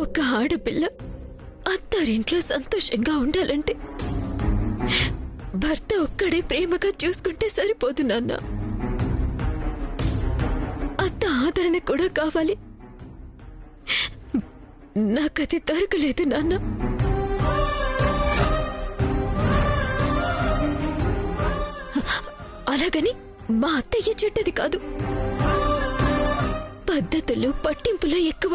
ఒక ఆడపిల్ల అత్తారింట్లో సంతోషంగా ఉండాలంటే భర్త ఒక్కడే ప్రేమగా చూసుకుంటే సరిపోదు నాన్న. అత్త ఆదరణ కూడా కావాలి. నాకది దొరకలేదు నాన్న. అలాగని మా అత్తయ్య చెడ్డది కాదు. పద్ధతులు పట్టింపులో ఎక్కువ.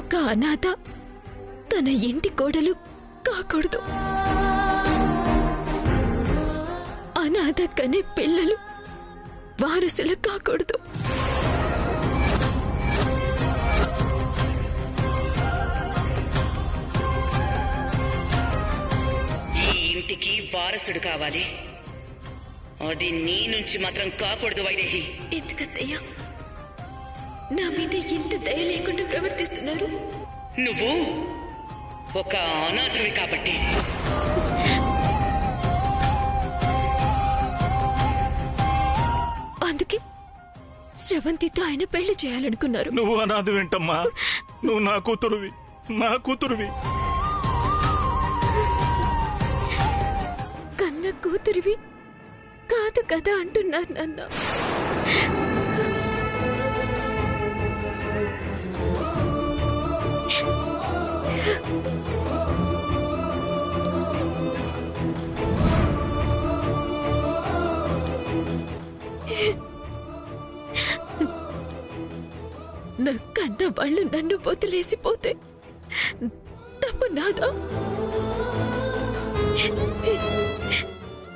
ఒక అనాథ తన ఇంటి కోడలు కాకూడదు. అనాథ కనే పిల్లలు వారసులు కాకూడదు. ఈ ఇంటికి వారసుడు కావాలి. అది నీ నుంచి మాత్రం కాకూడదు వైదేహి. ఎందుకత్తయ్యా నా మీద ఇంత దయ లేకుండా ప్రవర్తిస్తున్నారు? నువ్వు ఒక అనాథవి కాబట్టి. అందుకే శ్రవంతితో ఆయన పెళ్లి చేయాలనుకున్నారు. నువ్వు అనాథవేంటమ్మా? నువ్వు నా కూతురువి, నా కూతురువి. కన్న కూతురివి కాదు కదా అంటున్నారు నాన్న. నా కన్న వాళ్ళు నన్ను వదిలేసిపోతే తప్పు నాదా?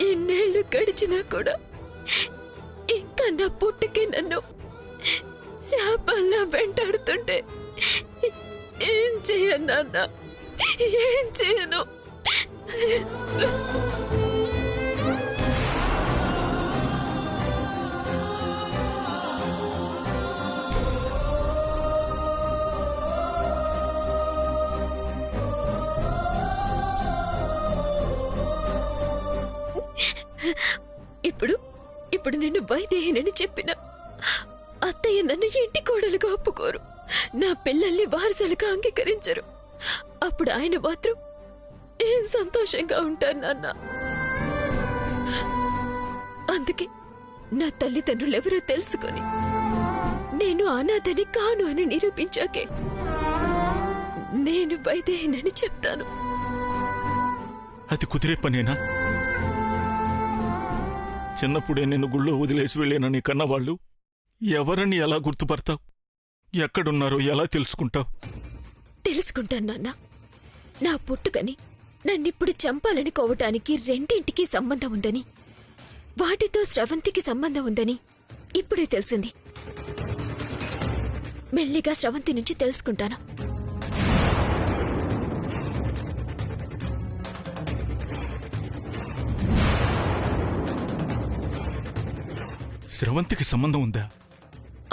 ఇన్నేళ్లు గడిచినా కూడా ఇంకా నా పుట్టుకి నన్ను శాపంలా వెంటాడుతుంటే ఏం చేయను? ఏం చేయను? ఇప్పుడు నేను వైదేహినని చెప్పిన అత్తయ్య నన్ను ఇంటి కోడలుగా ఒప్పుకోరు. నా పిల్లల్ని వారసులుగా అంగీకరించరు. అప్పుడు ఆయన మాత్రం ఏం సంతోషంగా ఉంటారు నాన్న. అందుకే నా తల్లిదండ్రులెవరో తెలుసుకొని నేను అనాథని కాను అని నిరూపించాకే నేను వైదేహినని చెప్తాను. అది కుదిరే పనేనా? చిన్నప్పుడే నిన్ను గుళ్ళో వదిలేసి వెళ్ళేనని కన్నవాళ్ళు ఎవరని ఎలా గుర్తుపడతావు? ఎక్కడున్నారో ఎలా తెలుసుకుంటావు? తెలుసుకుంటాను నాన్న. నా పుట్టుకని నన్నిప్పుడు చంపాలని కోవటానికి రెండింటికి సంబంధం ఉందని, వాటితో స్రవంతికి సంబంధం ఉందని ఇప్పుడే తెలిసింది. మెల్లిగా స్రవంతి నుంచి తెలుసుకుంటాను. స్రవంతికి సంబంధం ఉందా?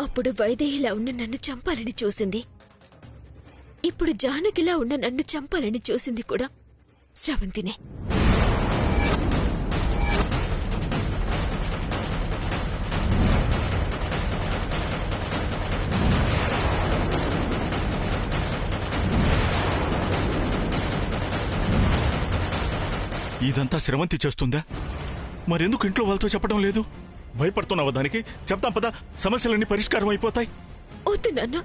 అప్పుడు వైదేహిలా ఉన్న నన్ను చంపాలని చూసింది. ఇప్పుడు జానకిలా ఉన్న నన్ను చంపాలని చూసింది కూడా స్రవంతినే. ఇదంతా స్రవంతి చేస్తుందా? మరెందుకు ఇంట్లో వాళ్ళతో చెప్పడం లేదు? భయపడుతున్నావా దానికి? చెప్తాం పదా, సమస్యలన్నీ పరిష్కారం అయిపోతాయి. వద్దు నాన్న,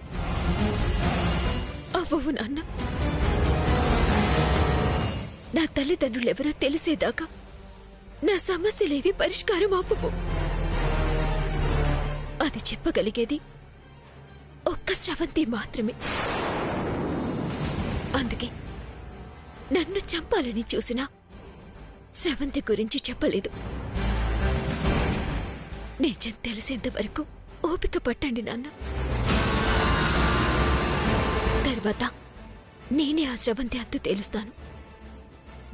అవ్వవు నాన్న. నా తల్లిదండ్రులెవరో తెలిసేదాకా నా సమస్యలేవి పరిష్కారం అవ్వవు. అది చెప్పగలిగేది ఒక్క స్రవంతి మాత్రమే. అందుకే నన్ను చంపాలని చూసినా స్రవంతి గురించి చెప్పలేదు. నిజం తెలిసేంత వరకు ఓపిక పట్టండి నాన్న. తర్వాత నేనే ఆ స్రవంతి అంతు తేలుస్తాను.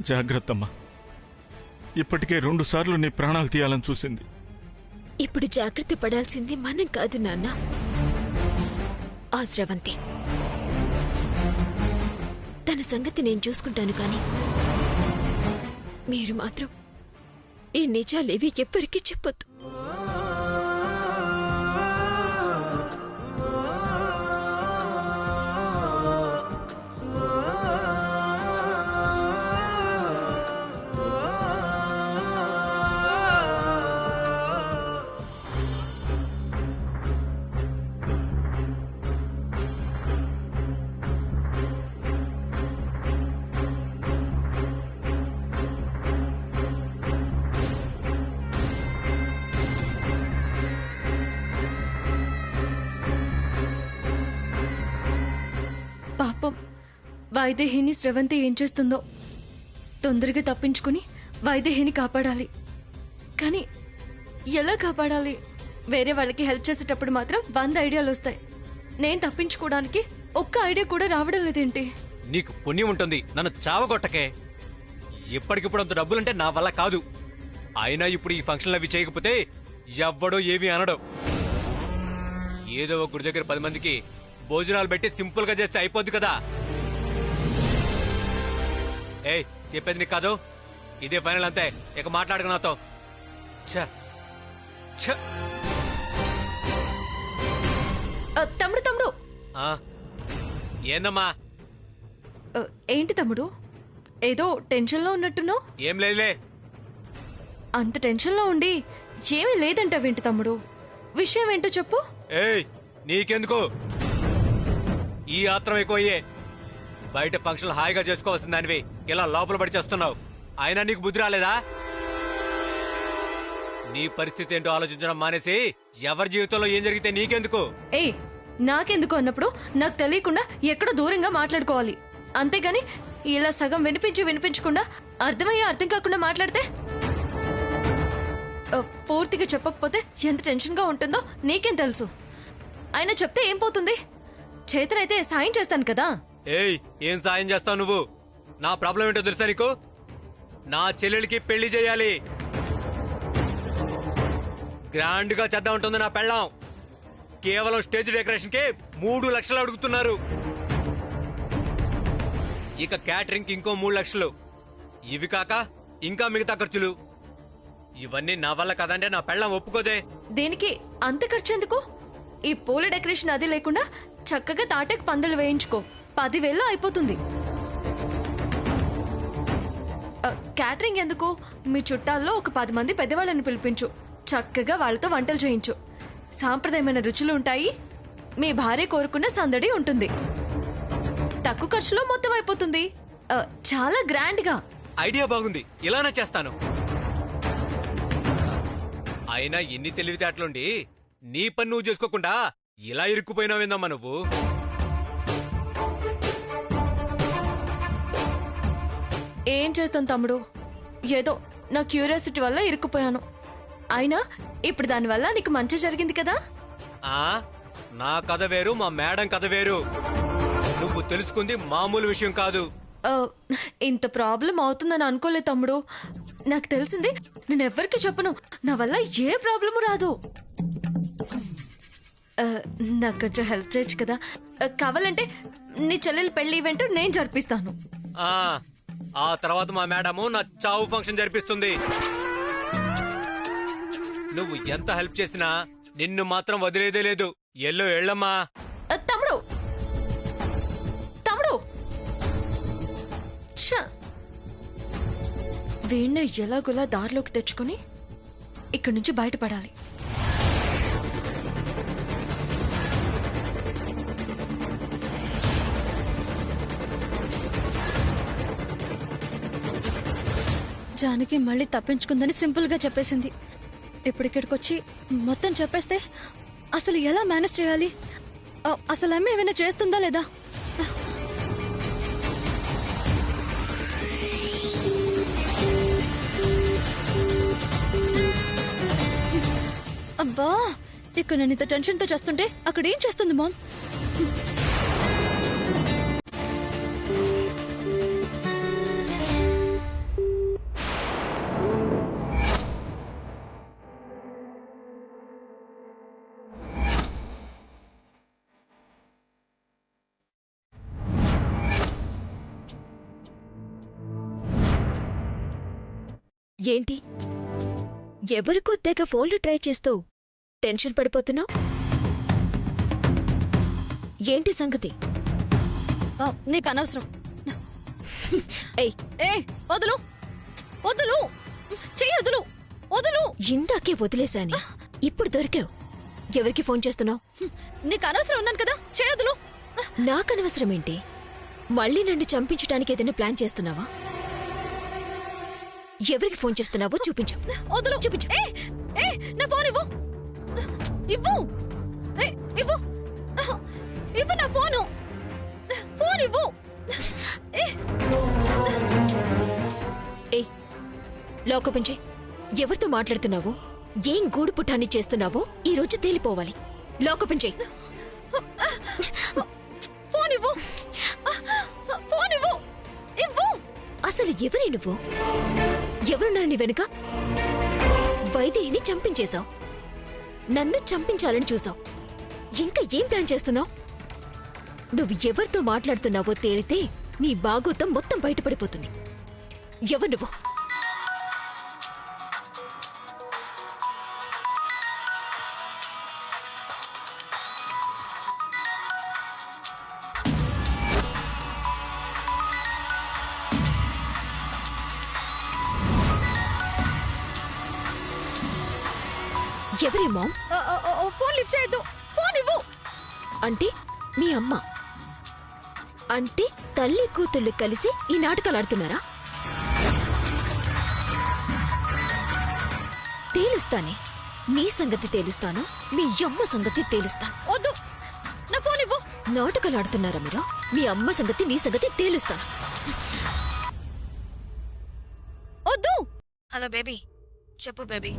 జాగ్రత్తమ్మా. ఇప్పటికే 2 సార్లు నీ ప్రాణాలు తీయాలని చూసింది. ఇప్పుడు జాగ్రత్త పడాల్సింది మనం కాదు నాన్న, ఆ స్రవంతి. తన సంగతి నేను చూసుకుంటాను. కానీ మీరు మాత్రం ఈ నిజాలేవి ఎవ్వరికీ చెప్పొద్దు. పాపం వైదేహిని స్రవంతి ఏం చేస్తుందో. తొందరగా తప్పించుకుని వైదేహిని కాపాడాలి. కానీ ఎలా కాపాడాలి? వేరే వాళ్ళకి హెల్ప్ చేసేటప్పుడు మాత్రం 100 ఐడియాలు వస్తాయి. నేను తప్పించుకోవడానికి ఒక్క ఐడియా కూడా రావడం లేదేంటి? నీకు పుణ్యం ఉంటుంది, నన్ను చావగొట్టకే. ఇప్పటికిప్పుడు అంత డబ్బులంటే నా వల్ల కాదు. అయినా ఇప్పుడు ఈ ఫంక్షన్లు అవి చేయకపోతే ఎవ్వడో ఏమీ అనడు. ఏదో ఒక గుడి దగ్గర 10 మందికి భోజనాలు పెట్టి సింపుల్ గా చేస్తే అయిపోద్ది కదా. ఏయ్, చెప్పేది నీకు కాదు, ఇదే ఫైనల్ అంతే. ఇక మాట్లాడక నాతో. ఛ ఛ. తమ్ముడు తమ్ముడు ఆ, ఏందమ్మా? ఏంటి తమ్ముడు, ఏదో టెన్షన్లో ఉన్నట్టున్నావు? ఏం లేదులే. అంత టెన్షన్లో ఉండి ఏమీ లేదంటావేంటి తమ్ముడు? విషయం ఏంటో చెప్పు. ఏయ్, నీకెందుకు ఈ ఆత్రం ఎక్కువయ్యే? బయట ఫంక్షన్ హాయిగా చేసుకోవాల్సిన దానివి ఇలా లోపల పడి చేస్తున్నావు. అయినా నీకు బుద్ధి రాలేదా? నీ పరిస్థితి ఏంటో ఆలోచించడం మానేసి ఎవరి జీవితంలో ఏం జరిగితే నీకెందుకు? ఏయ్, నాకెందుకు అన్నప్పుడు నాకు తెలియకుండా ఎక్కడో దూరంగా మాట్లాడుకోవాలి. అంతేగాని ఇలా సగం వినిపించకుండా అర్థమయ్యే అర్థం కాకుండా మాట్లాడితే పూర్తిగా చెప్పకపోతే ఎంత టెన్షన్గా ఉంటుందో నీకేం తెలుసు. అయినా చెప్తే ఏం పోతుంది? చేతనైతే సాయం చేస్తాను కదా. ఏయ్, ఏం సాయం చేస్తావు నువ్వు? నా ప్రాబ్లం ఏంటో తెలుసా నీకు? నా చెల్లెలికి పెళ్లి చేయాలి. గ్రాండ్ గా చేద్దాం ఉంటుంది నా పెళ్ళాం. కేవలం స్టేజ్ డెకరేషన్ కి 3 లక్షలు అడుగుతున్నారు. ఇక క్యాటరింగ్ ఇంకో 3 లక్షలు. ఇవి కాక ఇంకా మిగతా ఖర్చులు. ఇవన్నీ నా వల్ల కదంటే నా పెళ్ళాం ఒప్పుకోదే. దీనికి అంత ఖర్చు ఎందుకు? ఈ పూల డెకరేషన్ అది లేకుండా చక్కగా తాటకు పందులు వేయించుకో, 10,000లో అయిపోతుంది. క్యాటరింగ్ ఎందుకు? మీ చుట్టాల్లో ఒక 10 మంది పెద్దవాళ్ళని పిలిపించు, చక్కగా వాళ్ళతో వంటలు చేయించు. సాంప్రదాయమైన రుచులు ఉంటాయి. మీ భార్య కోరుకున్న సందడి ఉంటుంది. తక్కువ ఖర్చులో మొత్తం అయిపోతుంది. చాలా గ్రాండ్ గా. ఐడియా బాగుంది, ఇలానే చేస్తాను. అయినా ఎన్ని తెలివితేటలుండి నీ పని నువ్వు చేసుకోకుండా ఇలా ఇరుక్కుపోయినావేందమ్మా నువ్వు? ఏం చేస్తాను తమ్ముడు, ఏదో నా క్యూరియాసిటీ వల్ల ఇరుక్కుపోయాను. అయినా ఇప్పుడు దానివల్ల నీకు మంచి జరిగింది కదా. ఆ, నా కథ వేరు, మా మేడం కథ వేరు. నువ్వు తెలుసుకుంది మామూలు విషయం కాదు. ఇంత ప్రాబ్లం అవుతుందని అనుకోలేదు తమ్ముడు. నాకు తెలిసింది, నేను ఎవ్వరికి చెప్పను. నా వల్ల ఏ ప్రాబ్లము రాదు. నాకు కొంచెం హెల్ప్ చేయొచ్చు కదా. కావాలంటే నీ చెల్లెలు పెళ్లి ఈవెంట్ నేను జరిపిస్తాను. ఆ తర్వాత మా మేడము నా చావు ఫంక్షన్ జరిపిస్తుంది. నువ్వు ఎంత హెల్ప్ చేసినా నిన్ను మాత్రం వదిలేదే లేదు. ఎల్లో ఎళ్ళమ్మా. తమ్ముడు తమ్ముడు, వీణ్ణి ఎలాగోలా దారిలోకి తెచ్చుకొని ఇక్కడి నుంచి బయటపడాలి. జానకి మళ్ళీ తప్పించుకుందని సింపుల్ గా చెప్పేసింది. ఇప్పుడు ఇక్కడికి వచ్చి మొత్తం చెప్పేస్తే అసలు ఎలా మేనేజ్ చేయాలి? అసలు అమ్మ ఏమైనా చేస్తుందా లేదా? అబ్బా, ఇక్కడ నేను ఇంత టెన్షన్తో చేస్తుంటే అక్కడ ఏం చేస్తుంది మామ్? ఏంటి ఎవరికో తెగ ఫోన్లు ట్రై చేస్తూ టెన్షన్ పడిపోతున్నావు? ఏంటి సంగతి? నీకు అనవసరం. ఏయ్ ఏయ్, వదులు వదులు, చెయ్యి వదులు, వదులు. ఇందాకే వదిలేశాని, ఇప్పుడు దొరికావు. ఎవరికి ఫోన్ చేస్తున్నావు? నీకు అనవసరం ఉన్నాను కదా, చెయ్యి వదులు. నాకనవసరం ఏంటి? మళ్ళీ నన్ను చంపించడానికి ఏదైనా ప్లాన్ చేస్తున్నావా? ఎవరికి ఫోన్ చేస్తున్నావో చూపించు. వదులు, చూపించు. నా ఫోన్ ఇవ్వు, ఇవ్వు, ఇవ్వు, ఇవ్వు నా ఫోను. ఫోన్ ఫోన్ ఇవ్వు. ఏ లోకపించి ఎవరితో మాట్లాడుతున్నావు? ఏం గూడు పుట్టాన్ని చేస్తున్నావో ఈ రోజు తేలిపోవాలి. లోకపించి ఫోన్ ఇవ్వు. ఫోన్ ఇవ్వు. ఇవ్వు. అసలు ఎవరే నువ్వు? ఎవరున్నారు నీ వెనుక? వైదేహిని చంపించేశావు, నన్ను చంపించాలని చూసావు. ఇంకా ఏం ప్లాన్ చేస్తున్నావు? నువ్వు ఎవరితో మాట్లాడుతున్నావో తేలితే నీ బాగోతం మొత్తం బయటపడిపోతుంది. ఎవరు నువ్వు? ఎవరే మామ్? ఫోన్ లిఫ్ట్ చేయొద్దు. ఫోన్ ఇవ్వు. అంటే మీ అమ్మ. అంటే తల్లి కూతుళ్ళు కలిసి ఈ నాటకాలు ఆడుతున్నారా? తేలుస్తానే. నీ సంగతి తేలుస్తాను, మీ అమ్మ సంగతి తేలుస్తాను. వద్దు, నా ఫోన్ ఇవ్వు. నాటకాలు ఆడుతున్నారా మీరు? మీ అమ్మ సంగతి నీ సంగతి తేలుస్తాను. వద్దు. హలో బేబీ, చెప్పు బేబీ.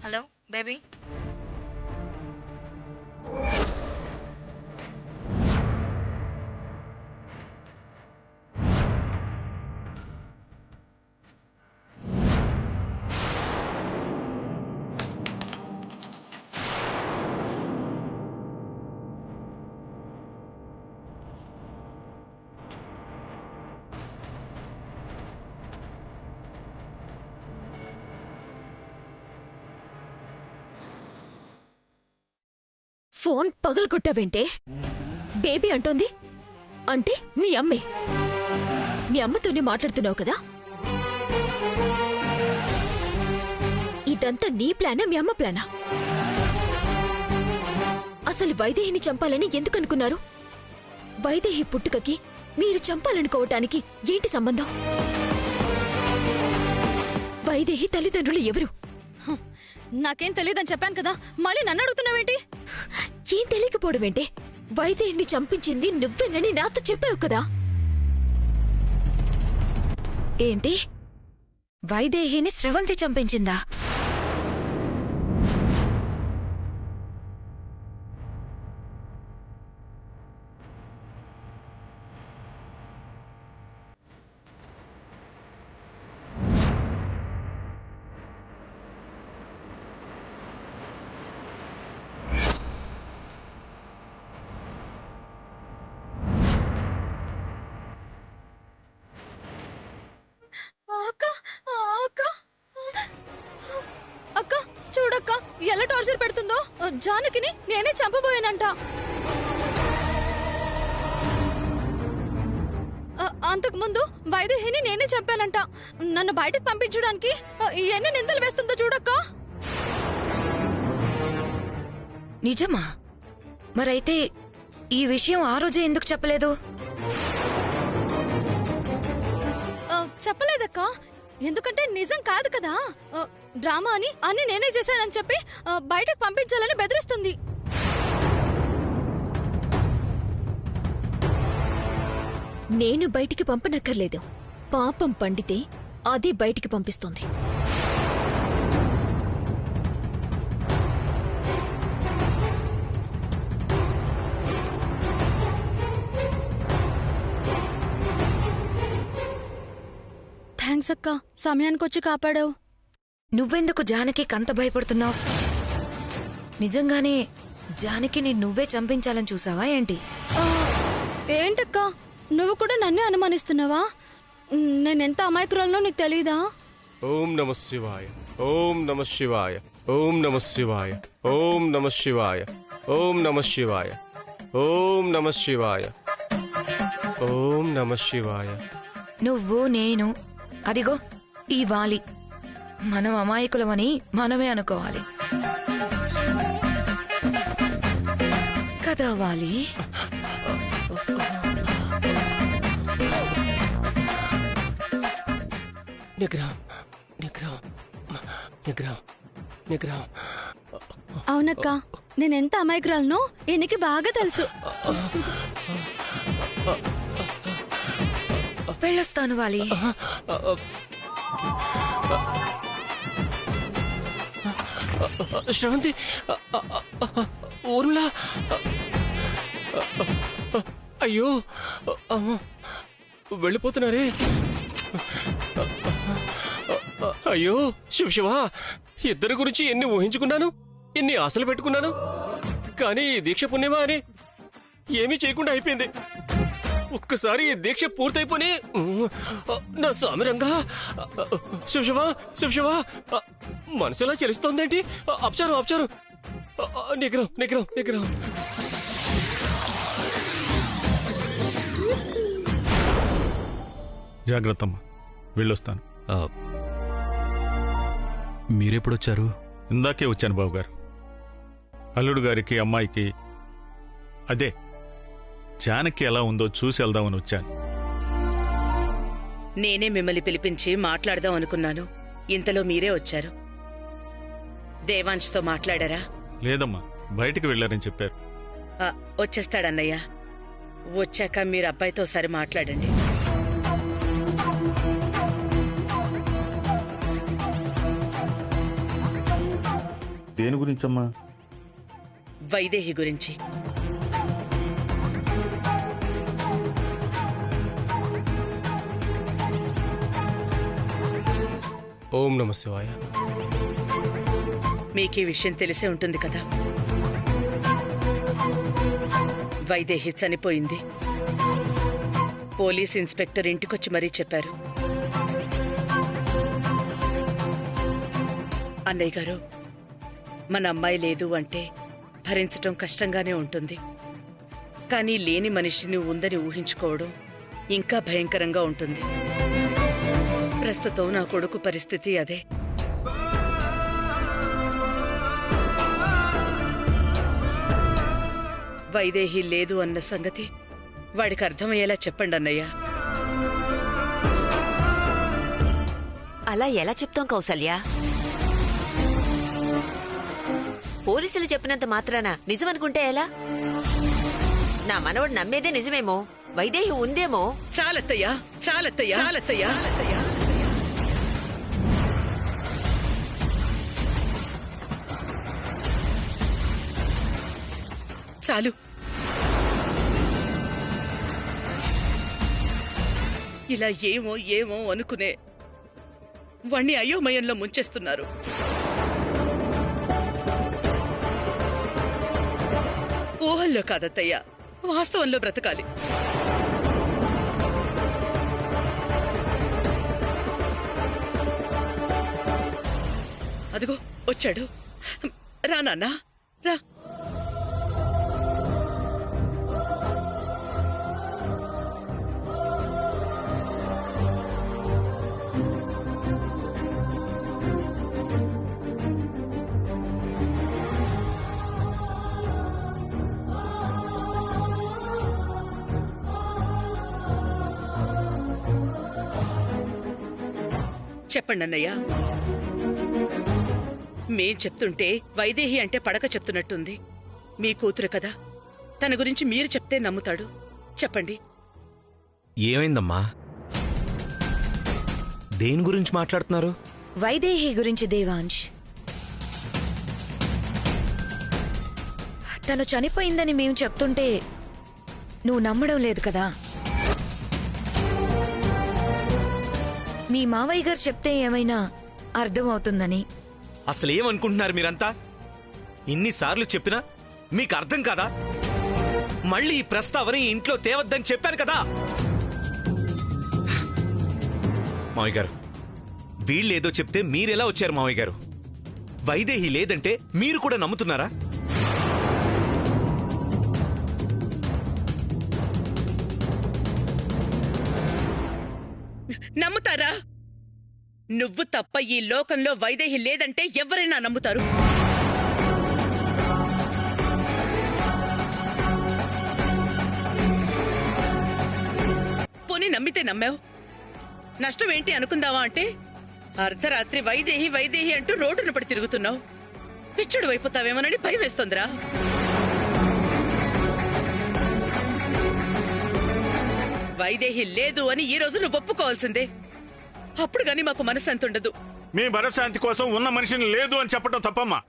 Hello baby. ఫోన్ పగలు కొట్టావేంటే? బేబీ అంటోంది అంటే మీ అమ్మే. మీ అమ్మతోనే మాట్లాడుతున్నావు కదా? ఇదంతా నీ ప్లానా, మీ అమ్మ ప్లానా? అసలు వైదేహిని చంపాలని ఎందుకు అనుకున్నారు? వైదేహి పుట్టుకకి మీరు చంపాలనుకోవటానికి ఏంటి సంబంధం? వైదేహి తల్లిదండ్రులు ఎవరు? నాకేం తెలియదని చెప్పాను కదా, మళ్ళీ నన్ను అడుగుతున్నావేంటి? ఏం తెలియకపోవడం ఏంటే? వైదేహిని చంపించింది నువ్వేనని నాతో చెప్పావు కదా. ఏంటి, వైదేహిని స్రవంతి చంపించిందా? అక్క, అక్క, అక్క చూడక్క ఎలా టార్చర్ పెడుతుందో. జానకిని నేనే చంపబోయానంట. అంతకు ముందు వైదేహిని నేనే చంపానంట. నన్ను బయటకు పంపించడానికి ఎన్ని నిందలు వేస్తుందో చూడక్క. నిజమా? మరైతే ఈ విషయం ఆ రోజే ఎందుకు చెప్పలేదు? చెప్పలేదక్క, ఎందుకంటే నిజం కాదు కదా. డ్రామా అని అన్ని నేనే చేశానని చెప్పి బయటకు పంపించాలని బెదిరిస్తుంది. నేను బయటికి పంపనక్కర్లేదు. పాపం పండితే అదే బయటికి పంపిస్తుంది. థ్యాంక్స్ అక్క, సమయానికి వచ్చి కాపాడావు. నువ్వెందుకు జానకి కంత భయపడుతున్నావు? నిజంగానే జానకిని నువ్వే చంపించాలని చూసావా ఏంటి? ఏంటక్క, నువ్వు కూడా నన్నే అనుమానిస్తున్నావా? నేనెంత అమాయకురాలనో నీకు తెలీదా? ఓం నమః శివాయ, ఓం నమః శివాయ, ఓం నమః శివాయ, ఓం నమః శివాయ, ఓం నమః శివాయ, ఓం నమః శివాయ, ఓం నమః శివాయ. నువ్వు, నేను, అదిగో ఈ వాలి, మనం అమాయకులమని మనమే అనుకోవాలి కదా వాలి? నిగ్రహం, నిగ్రహం, నిగ్రహం, నిగ్రహం. అవునక్క, నేనెంత అమాయకురాలనో ఈయనకి బాగా తెలుసు. వెళ్ళొస్తాను వాలి. శ్రవంతి, ఊర్మిళ, అయ్యో అమ్మో, వెళ్ళిపోతున్నారే. అయ్యో శివ, ఇద్దరి గురించి ఎన్ని ఊహించుకున్నాను, ఎన్ని ఆశలు పెట్టుకున్నాను. కానీ ఈ దీక్ష పుణ్యమా అని ఏమీ చేయకుండా అయిపోయింది. ఒక్కసారి ఈ దీక్ష పూర్తయిపోయి నా సామిరంగా శివ మనసులా చెలుస్తోందేంటి? అప్చారు నిగ్రహం. జాగ్రత్తమ్మా, వెళ్ళొస్తాను. మీరెప్పుడొచ్చారు? ఇందాకే వచ్చాను బాబుగారు. అల్లుడు గారికి అమ్మాయికి అదే జానకి ఎలా ఉందో చూసి వెళ్దామని వచ్చాను. నేనే మిమ్మల్ని పిలిపించి మాట్లాడదాం అనుకున్నాను. ఇంతలో మీరే వచ్చారు. దేవాంశ్తో మాట్లాడారా? లేదమ్మా, బయటికి వెళ్ళారని చెప్పారు. వచ్చేస్తాడన్నయ్య. వచ్చాక మీరు అబ్బాయితో ఒకసారి మాట్లాడండి. దేని గురించమ్మా? వైదేహి గురించి. ఓం నమ శివాయ. మీకీ విషయం తెలిసే ఉంటుంది కదా. వైదేహి చనిపోయింది. పోలీస్ ఇన్స్పెక్టర్ ఇంటికొచ్చి మరీ చెప్పారు. అన్నయ్య గారు, మన అమ్మాయి లేదు అంటే భరించటం కష్టంగానే ఉంటుంది. కానీ లేని మనిషిని ఉందని ఊహించుకోవడం ఇంకా భయంకరంగా ఉంటుంది. ప్రస్తుతం నా కొడుకు పరిస్థితి అదే. వైదేహి లేదు అన్న సంగతి వాడికి అర్థమయ్యేలా చెప్పండి అన్నయ్య. అలా ఎలా చెప్తాం కౌసల్య? పోలీసులు చెప్పినంత మాత్రాన నిజమనుకుంటే ఎలా? నా మనవడు నమ్మేదే నిజమేమో, వైదేహి ఉందేమో. చాలత్తయ్యా. చాలు. ఇలా ఏమో అనుకునే వాణ్ణి అయోమయంలో ముంచేస్తున్నారు. ఊహల్లో కాదత్తయ్యా, వాస్తవంలో బ్రతకాలి. అదిగో వచ్చాడు. రా నాన్నా, రా. చెప్పండి అన్నయ్య. మేం చెప్తుంటే వైదేహి అంటే పడక చెప్తున్నట్టుంది. మీ కూతురు కదా, తన గురించి మీరు చెప్తే నమ్ముతాడు. చెప్పండి. ఏమైందమ్మా? దేని గురించి మాట్లాడుతున్నారు? వైదేహి గురించి దేవాంశ్. తను చనిపోయిందని మేము చెప్తుంటే నువ్వు నమ్మడం లేదు కదా. మీ మావయ్య గారు చెప్తే ఏమైనా అర్థమవుతుందని. అసలేమనుకుంటున్నారు మీరంతా? ఇన్నిసార్లు చెప్పినా మీకు అర్థం కాదా? మళ్ళీ ఈ ప్రస్తావన ఇంట్లో తేవద్దని చెప్పాను కదా. మావయ్య గారు, వీళ్ళేదో చెప్తే మీరెలా వచ్చారు మావయ్య గారు? వైదేహి లేదంటే మీరు కూడా నమ్ముతున్నారా? నమ్ముతారా? నువ్వు తప్ప ఈ లోకంలో వైదేహి లేదంటే ఎవరైనా నమ్ముతారు. పోనీ నమ్మితే నమ్మావు, నష్టం ఏంటి అనుకుందావా అంటే అర్ధరాత్రి వైదేహి అంటూ రోడ్డున పడి తిరుగుతున్నావు. పిచ్చుడు అయిపోతావేమోనని భయం వేస్తోందిరా. వైదేహి లేదు అని ఈ రోజు నువ్వు ఒప్పుకోవాల్సిందే. అప్పుడు గాని మాకు మనశ్శాంతి ఉండదు. మీ మనశ్శాంతి కోసం ఉన్న మనిషిని లేదు అని చెప్పడం తప్పమ్మా.